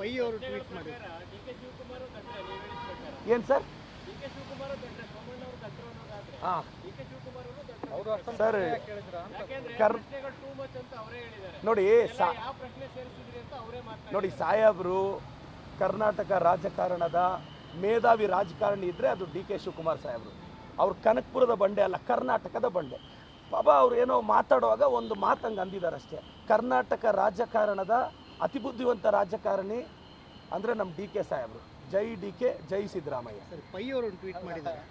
Pi ಅವರು tweet ಮಾಡಿದ್ದಾರೆ. ಏನು ಸರ್? ಸರ್ ನೋಡಿ ಸಾಹೇಬ್ರು ಕರ್ನಾಟಕ ರಾಜಕಾರಣದ ಮೇಧಾವಿ ರಾಜಕಾರಣಿ ಇದ್ದರೆ ಅದು ಡಿ ಕೆ ಶಿವಕುಮಾರ್ ಸಾಹೇಬರು. ಅವ್ರು ಕನಕಪುರದ ಬಂಡೆ ಅಲ್ಲ, ಕರ್ನಾಟಕದ ಬಂಡೆ. ಪಾಪ ಅವ್ರು ಏನೋ ಮಾತಾಡುವಾಗ ಒಂದು ಮಾತಂಗೆ ಅಂದಿದ್ದಾರೆ ಅಷ್ಟೇ. ಕರ್ನಾಟಕ ರಾಜಕಾರಣದ ಅತಿ ಬುದ್ಧಿವಂತ ರಾಜಕಾರಣಿ ಅಂದರೆ ನಮ್ಮ ಡಿ ಕೆ ಸಾಹೇಬರು. ಜೈ ಡಿ ಕೆ, ಜೈ ಸಿದ್ದರಾಮಯ್ಯ. ಸರ್ ಪೈ ಅವರು ಟ್ವೀಟ್ ಮಾಡಿದ್ದಾರೆ.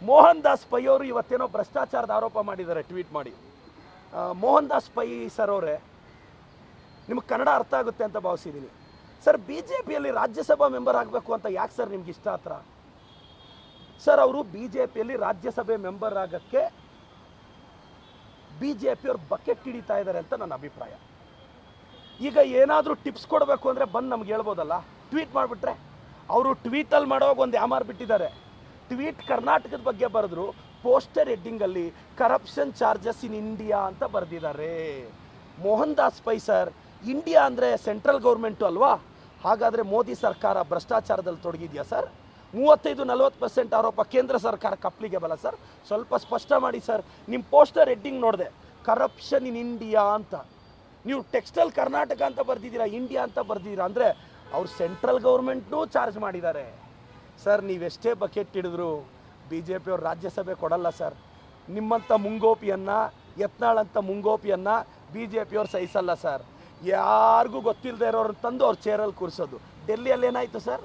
ಮೋಹನ್ ದಾಸ್ ಪೈ ಅವರು ಇವತ್ತೇನೋ ಭ್ರಷ್ಟಾಚಾರದ ಆರೋಪ ಮಾಡಿದ್ದಾರೆ ಟ್ವೀಟ್ ಮಾಡಿ. ಮೋಹನ್ ದಾಸ್ ಪೈ ಸರ್ ಅವರೇ, ನಿಮಗೆ ಕನ್ನಡ ಅರ್ಥ ಆಗುತ್ತೆ ಅಂತ ಭಾವಿಸಿದ್ದೀನಿ ಸರ್. ಬಿ ಜೆ ಪಿಯಲ್ಲಿ ರಾಜ್ಯಸಭಾ ಮೆಂಬರ್ ಆಗಬೇಕು ಅಂತ ಯಾಕೆ ಸರ್ ನಿಮ್ಗೆ ಇಷ್ಟ ಹತ್ರ ಸರ್? ಅವರು ಬಿ ಜೆ ಪಿಯಲ್ಲಿ ರಾಜ್ಯಸಭೆ ಮೆಂಬರ್ ಆಗೋಕ್ಕೆ ಬಿ ಜೆ ಪಿಯವ್ರು ಬಕೆಟ್ ಹಿಡಿತಾ ಇದ್ದಾರೆ ಅಂತ ನನ್ನ ಅಭಿಪ್ರಾಯ. ಈಗ ಏನಾದರೂ ಟಿಪ್ಸ್ ಕೊಡಬೇಕು ಅಂದರೆ ಬಂದು ನಮ್ಗೆ ಹೇಳ್ಬೋದಲ್ಲ, ಟ್ವೀಟ್ ಮಾಡಿಬಿಟ್ರೆ. ಅವರು ಟ್ವೀಟಲ್ಲಿ ಮಾಡೋವಾಗ ಒಂದು ಯಾಮಾರ್ ಬಿಟ್ಟಿದ್ದಾರೆ. ಟ್ವೀಟ್ ಕರ್ನಾಟಕದ ಬಗ್ಗೆ ಬರೆದ್ರು, ಪೋಸ್ಟರ್ ಹೆಡ್ಡಿಂಗಲ್ಲಿ ಕರಪ್ಷನ್ ಚಾರ್ಜಸ್ ಇನ್ ಇಂಡಿಯಾ ಅಂತ ಬರೆದಿದ್ದಾರೆ. ಮೋಹನ್ ದಾಸ್ ಪೈ ಸರ್, ಇಂಡಿಯಾ ಅಂದರೆ ಸೆಂಟ್ರಲ್ ಗೌರ್ಮೆಂಟು ಅಲ್ವಾ? ಹಾಗಾದರೆ ಮೋದಿ ಸರ್ಕಾರ ಭ್ರಷ್ಟಾಚಾರದಲ್ಲಿ ತೊಡಗಿದೆಯಾ ಸರ್? 35-40% ಆರೋಪ ಕೇಂದ್ರ ಸರ್ಕಾರ ಕಪ್ಪಲಿಗೆ ಬಲ ಸರ್. ಸ್ವಲ್ಪ ಸ್ಪಷ್ಟ ಮಾಡಿ ಸರ್. ನಿಮ್ಮ ಪೋಸ್ಟರ್ ಹೆಡ್ಡಿಂಗ್ ನೋಡಿದೆ, ಕರಪ್ಷನ್ ಇನ್ ಇಂಡಿಯಾ ಅಂತ. ನೀವು ಟೆಕ್ಸ್ಟೈಲ್ ಕರ್ನಾಟಕ ಅಂತ ಬರ್ದಿದ್ದೀರಾ, ಇಂಡಿಯಾ ಅಂತ ಬರ್ದಿದ್ದೀರಾ ಅಂದರೆ ಅವ್ರು ಸೆಂಟ್ರಲ್ ಗೌರ್ಮೆಂಟ್ನೂ ಚಾರ್ಜ್ ಮಾಡಿದ್ದಾರೆ ಸರ್. ನೀವೆಷ್ಟೇ ಬಕೆಟ್ ಹಿಡಿದ್ರು ಬಿ ಜೆ ಪಿಯವ್ರು ರಾಜ್ಯಸಭೆ ಕೊಡಲ್ಲ ಸರ್. ನಿಮ್ಮಂಥ ಮುಂಗೋಪಿಯನ್ನು, ಯತ್ನಾಳಂಥ ಮುಂಗೋಪಿಯನ್ನು ಬಿ ಜೆ ಪಿಯವ್ರು ಸಹಿಸಲ್ಲ ಸರ್. ಯಾರಿಗೂ ಗೊತ್ತಿಲ್ಲದೆ ಇರೋರನ್ನ ತಂದು ಅವ್ರ ಚೇರಲ್ಲಿ ಕೂರಿಸೋದು. ಡೆಲ್ಲಿಯಲ್ಲಿ ಏನಾಯಿತು ಸರ್?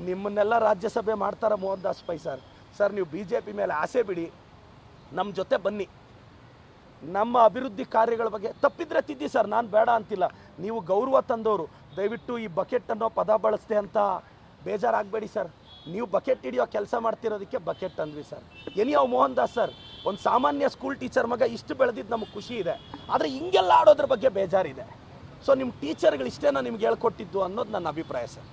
ನಿಮ್ಮನ್ನೆಲ್ಲ ರಾಜ್ಯಸಭೆ ಮಾಡ್ತಾರೆ ಮೋಹನ್ ದಾಸ್ ಪೈ ಸರ್. ಸರ್ ನೀವು ಬಿ ಜೆ ಪಿ ಮೇಲೆ ಆಸೆ ಬಿಡಿ, ನಮ್ಮ ಜೊತೆ ಬನ್ನಿ. ನಮ್ಮ ಅಭಿವೃದ್ಧಿ ಕಾರ್ಯಗಳ ಬಗ್ಗೆ ತಪ್ಪಿದ್ರೆ ತಿದ್ದಿ ಸರ್, ನಾನು ಬೇಡ ಅಂತಿಲ್ಲ. ನೀವು ಗೌರವ ತಂದವರು, ದಯವಿಟ್ಟು ಈ ಬಕೆಟ್ ಅನ್ನೋ ಪದ ಬಳಸ್ದೆ ಅಂತ ಬೇಜಾರಾಗಬೇಡಿ ಸರ್. ನೀವು ಬಕೆಟ್ ಹಿಡಿಯೋ ಕೆಲಸ ಮಾಡ್ತಿರೋದಕ್ಕೆ ಬಕೆಟ್ ಅಂದ್ವಿ sir. Anyway Mohandas sir, ಒಂದು ಸಾಮಾನ್ಯ ಸ್ಕೂಲ್ ಟೀಚರ್ ಮಗ ಇಷ್ಟು ಬೆಳೆದಿದ್ದು ನಮಗೆ ಖುಷಿ ಇದೆ, ಆದರೆ ಹಿಂಗೆಲ್ಲ ಆಡೋದ್ರ ಬಗ್ಗೆ ಬೇಜಾರಿದೆ. ಸೊ ನಿಮ್ಮ ಟೀಚರ್ಗಳು ಇಷ್ಟೇನೋ ನಿಮ್ಗೆ ಹೇಳ್ಕೊಟ್ಟಿದ್ದು ಅನ್ನೋದು ನನ್ನ ಅಭಿಪ್ರಾಯ ಸರ್.